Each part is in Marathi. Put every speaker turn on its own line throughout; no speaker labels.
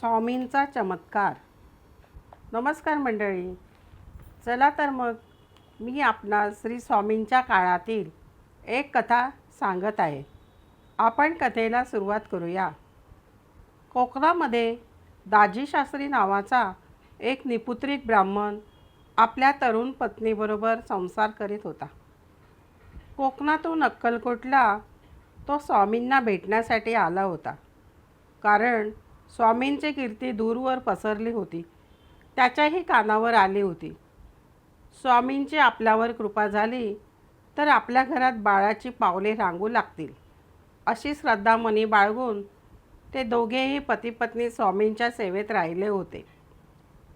स्वामींचा चमत्कार. नमस्कार मंडळी. चला तर मग मी आपणास श्री स्वामींच्या काळातील एक कथा सांगत आहे. आपण कथेला सुरुवात करूया. कोकणामध्ये दाजीशास्त्री नावाचा एक निपुत्रिक ब्राह्मण आपल्या तरुण पत्नीबरोबर संसार करीत होता. कोकणातून अक्कलकोटला तो स्वामींना भेटण्यासाठी आला होता. कारण स्वामींची कीर्ती दूरवर पसरली होती. त्याच्याही कानावर आली होती. स्वामींची आपल्यावर कृपा झाली तर आपल्या घरात बाळाची पावले रांगू लागतील अशी श्रद्धा मनी बाळगून ते दोघेही पतिपत्नी स्वामींच्या सेवेत राहिले होते.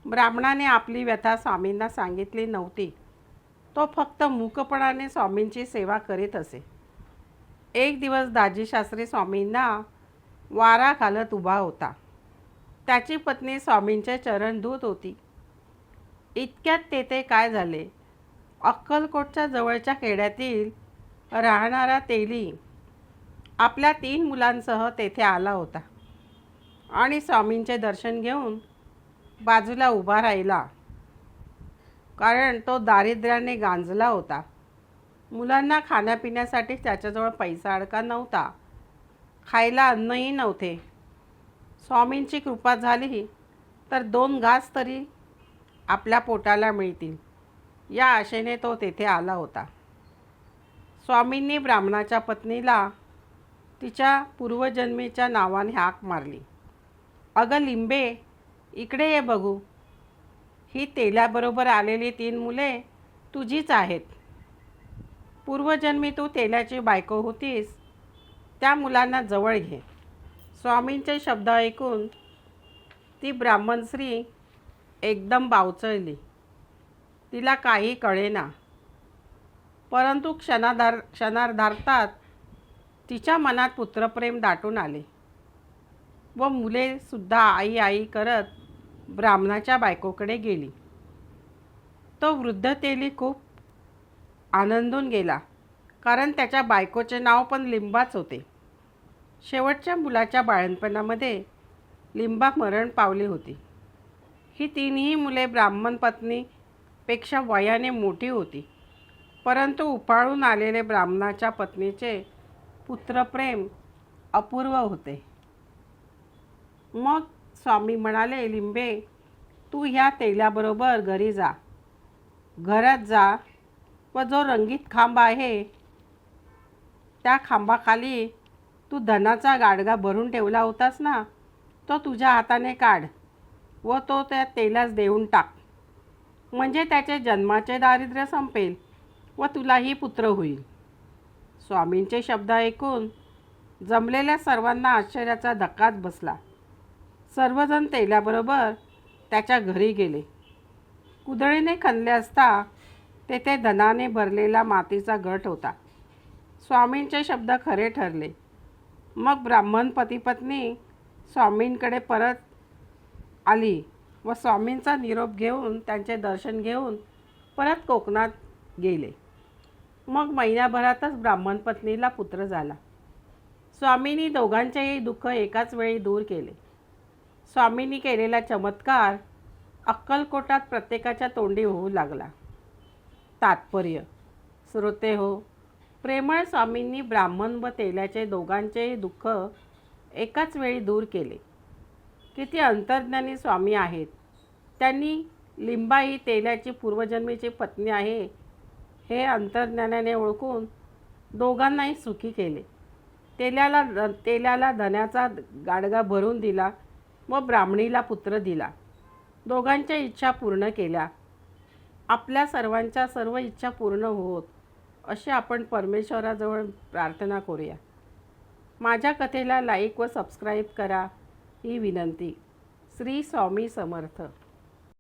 ब्राह्मणाने आपली व्यथा स्वामींना सांगितली नव्हती. तो फक्त मूकपणाने स्वामींची सेवा करीत असे. एक दिवस दाजीशास्त्री स्वामींना वारा घालत उभा होता. त्याची पत्नी स्वामींचे चरण धुत होती. इतक्यात तेथे काय झाले, अक्कलकोटच्या जवळच्या खेड्यातील राहणारा तेली आपल्या 3 मुलांसह तेथे आला होता आणि स्वामींचे दर्शन घेऊन बाजूला उभा राहिला. कारण तो दारिद्र्याने गांजला होता. मुलांना खाण्यापिण्यासाठी त्याच्याजवळ पैसा अडका नव्हता. खायला अन्नही नव्हते. स्वामींची कृपा झाली तर 2 घास तरी आपल्या पोटाला मिळतील या आशेने तो तेथे आला होता. स्वामींनी ब्राह्मणाच्या पत्नीला तिच्या पूर्वजन्मीच्या नावाने हाक मारली. अगं लिंबे, इकडे ये बघू. ही तेल्याबरोबर आलेली 3 मुले तुझीच आहेत. पूर्वजन्मी तू तेल्याची बायको होतीस. त्या मुलांना जवळ घे. स्वामींचे शब्द ऐकून ती ब्राह्मण स्त्री एकदम बावचळली. तिला काही कळेना. परंतु क्षणार्धात तिच्या मनात पुत्रप्रेम दाटून आले व मुलेसुद्धा आई आई करत ब्राह्मणाच्या बायकोकडे गेली. तो वृद्ध तेली खूप आनंदून गेला. कारण त्याच्या बायकोचे नाव पण लिंबाच होते. शेवटच्या मुलाच्या बाळंतपणामध्ये लिंबा मरण पावली होती. ही 3ही मुले ब्राह्मण पत्नीपेक्षा वयाने मोठी होती. परंतु उफाळून आलेले ब्राह्मणाच्या पत्नीचे पुत्रप्रेम अपूर्व होते. मग स्वामी म्हणाले, लिंबे, तू ह्या तेल्याबरोबर घरी जा. घरात जा व जो रंगीत खांब आहे त्या खांबाखाली तू धनाचा गाडगा भरून ठेवला होतास ना, तो तुझ्या हाताने काढ व तो त्या तेलास देऊन टाक. म्हणजे त्याचे जन्माचे दारिद्र्य संपेल व तुलाही पुत्र होईल. स्वामींचे शब्द ऐकून जमलेल्या सर्वांना आश्चर्याचा धक्काच बसला. सर्वजण तेल्याबरोबर त्याच्या घरी गेले. कुदळीने खणले असता तेथे धनाने भरलेला मातीचा घट होता. स्वामींचे शब्द खरे ठरले. मग ब्राह्मण पतिपत्नी स्वामींकडे परत आली व स्वामींचा निरोप घेऊन त्यांचे दर्शन घेऊन परत कोकणात गेले. मग महिन्याभरातच ब्राह्मण पत्नीला पुत्र झाला. स्वामींनी दोघांचेही दुःख एकाच वेळी दूर केले. स्वामींनी केलेला चमत्कार अक्कलकोटात प्रत्येकाच्या तोंडी होऊ लागला. तात्पर्य: श्रोते हो, प्रेमळ स्वामींनी ब्राह्मण व तेल्याचे दोघांचेही दुःख एकाच वेळी दूर केले. किती अंतर्ज्ञानी स्वामी आहेत. त्यांनी लिंबा ही तेल्याची पूर्वजन्मीची पत्नी आहे हे अंतर्ज्ञानाने ओळखून दोघांनाही सुखी केले. तेल्याला धनाचा गाडगा भरून दिला व ब्राह्मणीला पुत्र दिला. दोघांच्या इच्छा पूर्ण केल्या. आपल्या सर्वांच्या सर्व इच्छा पूर्ण होत अशी आपण परमेश्वराजवळ प्रार्थना करूया. माझ्या कथेला लाईक व सबस्क्राईब करा ही विनंती. श्री स्वामी समर्थ.